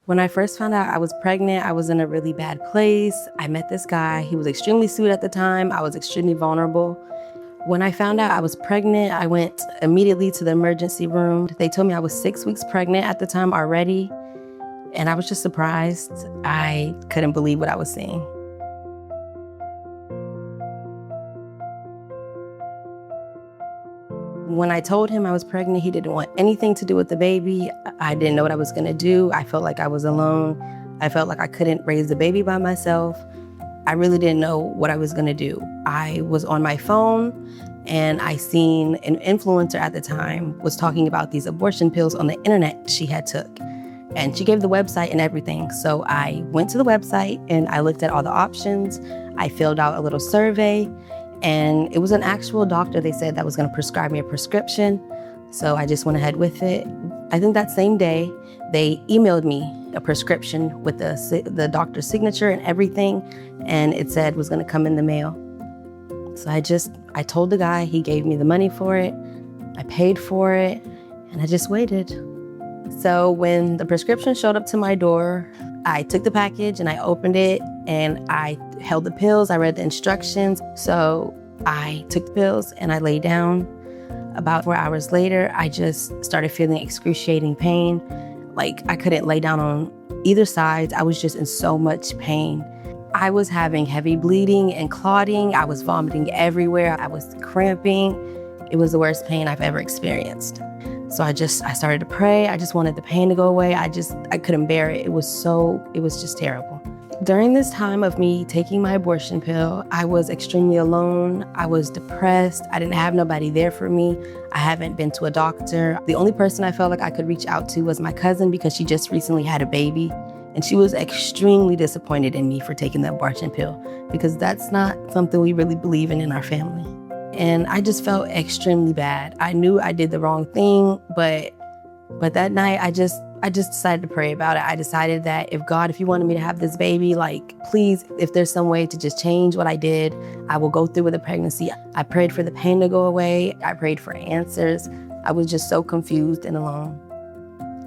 When I first found out I was pregnant, I was in a really bad place. I met this guy. He was extremely sweet at the time. I was extremely vulnerable. When I found out I was pregnant, I went immediately to the emergency room. They told me I was 6 weeks pregnant at the time already, and I was just surprised. I couldn't believe what I was seeing. When I told him I was pregnant, he didn't want anything to do with the baby. I didn't know what I was gonna do. I felt like I was alone. I felt like I couldn't raise the baby by myself. I really didn't know what I was gonna do. I was on my phone and I seen an influencer at the time was talking about these abortion pills on the internet she had took. And she gave the website and everything. So I went to the website and I looked at all the options. I filled out a little survey. And it was an actual doctor, they said, that was gonna prescribe me a prescription. So I just went ahead with it. I think that same day, they emailed me a prescription with the doctor's signature and everything. And it said it was gonna come in the mail. So I told the guy, he gave me the money for it. I paid for it, and I just waited. So when the prescription showed up to my door, I took the package and I opened it and I held the pills. I read the instructions. So I took the pills and I lay down. About 4 hours later, I just started feeling excruciating pain. Like I couldn't lay down on either side. I was just in so much pain. I was having heavy bleeding and clotting. I was vomiting everywhere. I was cramping. It was the worst pain I've ever experienced. So I started to pray. I just wanted the pain to go away. I couldn't bear it. It was just terrible. During this time of me taking my abortion pill, I was extremely alone. I was depressed. I didn't have nobody there for me. I haven't been to a doctor. The only person I felt like I could reach out to was my cousin because she just recently had a baby. And she was extremely disappointed in me for taking the abortion pill because that's not something we really believe in our family. And I just felt extremely bad. I knew I did the wrong thing, but that night I just decided to pray about it. I decided that if you wanted me to have this baby, like, please, if there's some way to just change what I did, I will go through with the pregnancy. I prayed for the pain to go away. I prayed for answers. I was just so confused and alone.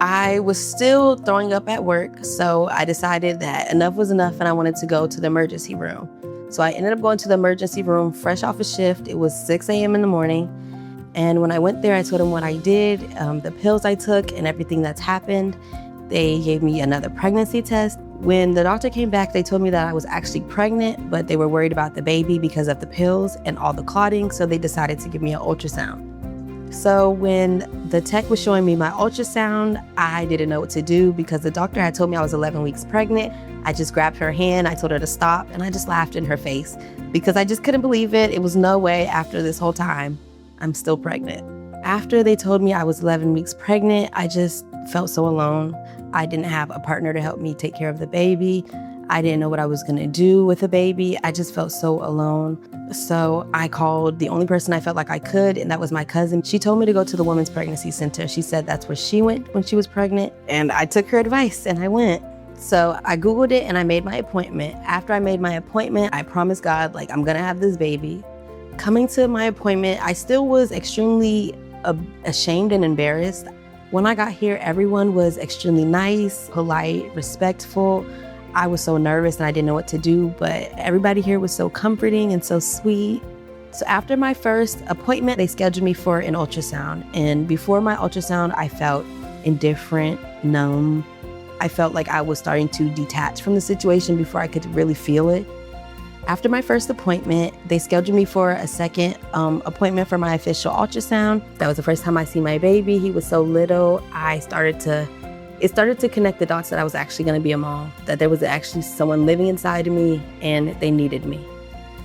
I was still throwing up at work, so I decided that enough was enough and I wanted to go to the emergency room. So I ended up going to the emergency room fresh off a shift. It was 6 a.m. in the morning. And when I went there, I told them what I did, the pills I took and everything that's happened. They gave me another pregnancy test. When the doctor came back, they told me that I was actually pregnant, but they were worried about the baby because of the pills and all the clotting. So they decided to give me an ultrasound. So when the tech was showing me my ultrasound, I didn't know what to do because the doctor had told me I was 11 weeks pregnant. I just grabbed her hand, I told her to stop, and I just laughed in her face because I just couldn't believe it. It was no way after this whole time, I'm still pregnant. After they told me I was 11 weeks pregnant, I just felt so alone. I didn't have a partner to help me take care of the baby. I didn't know what I was gonna do with the baby. I just felt so alone. So I called the only person I felt like I could, and that was my cousin. She told me to go to the Women's Pregnancy Center. She said that's where she went when she was pregnant, and I took her advice and I went. So I Googled it and I made my appointment. After I made my appointment, I promised God, like, I'm gonna have this baby. Coming to my appointment, I still was extremely ashamed and embarrassed. When I got here, everyone was extremely nice, polite, respectful. I was so nervous and I didn't know what to do, but everybody here was so comforting and so sweet. So after my first appointment, they scheduled me for an ultrasound. And before my ultrasound, I felt indifferent, numb. I felt like I was starting to detach from the situation before I could really feel it. After my first appointment, they scheduled me for a second appointment for my official ultrasound. That was the first time I seen my baby. He was so little. It started to connect the dots that I was actually gonna be a mom, that there was actually someone living inside of me and they needed me.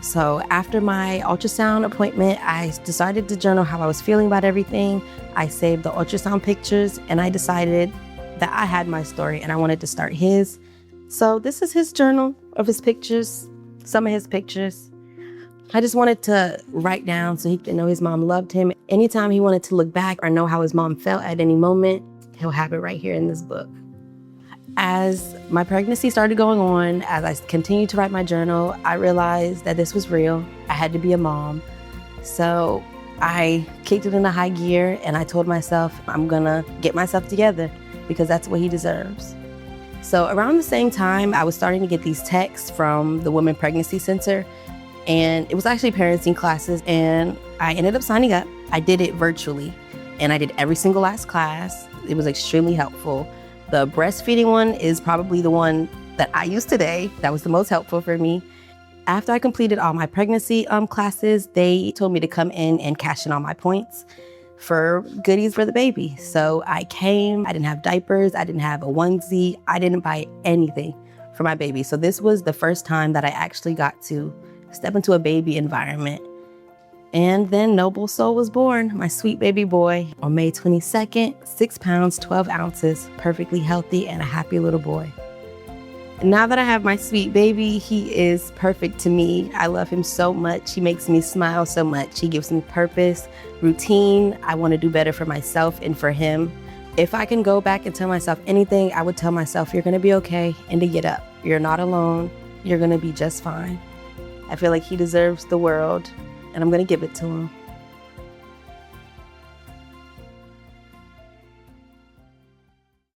So after my ultrasound appointment, I decided to journal how I was feeling about everything. I saved the ultrasound pictures and I decided that I had my story and I wanted to start his. So this is his journal of his pictures, some of his pictures. I just wanted to write down so he could know his mom loved him. Anytime he wanted to look back or know how his mom felt at any moment, he'll have it right here in this book. As my pregnancy started going on, as I continued to write my journal, I realized that this was real. I had to be a mom. So I kicked it into high gear and I told myself, I'm gonna get myself together because that's what he deserves. So around the same time, I was starting to get these texts from the Women Pregnancy Center, and it was actually parenting classes, and I ended up signing up. I did it virtually, and I did every single last class. It was extremely helpful. The breastfeeding one is probably the one that I use today. That was the most helpful for me. After I completed all my pregnancy classes, they told me to come in and cash in all my points for goodies for the baby. So I came, I didn't have diapers, I didn't have a onesie, I didn't buy anything for my baby. So this was the first time that I actually got to step into a baby environment. And then Noble Soul was born, my sweet baby boy, on May 22nd, 6 pounds, 12 ounces, perfectly healthy and a happy little boy. Now that I have my sweet baby, he is perfect to me. I love him so much. He makes me smile so much. He gives me purpose, routine. I want to do better for myself and for him. If I can go back and tell myself anything, I would tell myself, you're going to be okay and to get up. You're not alone. You're going to be just fine. I feel like he deserves the world, and I'm going to give it to him.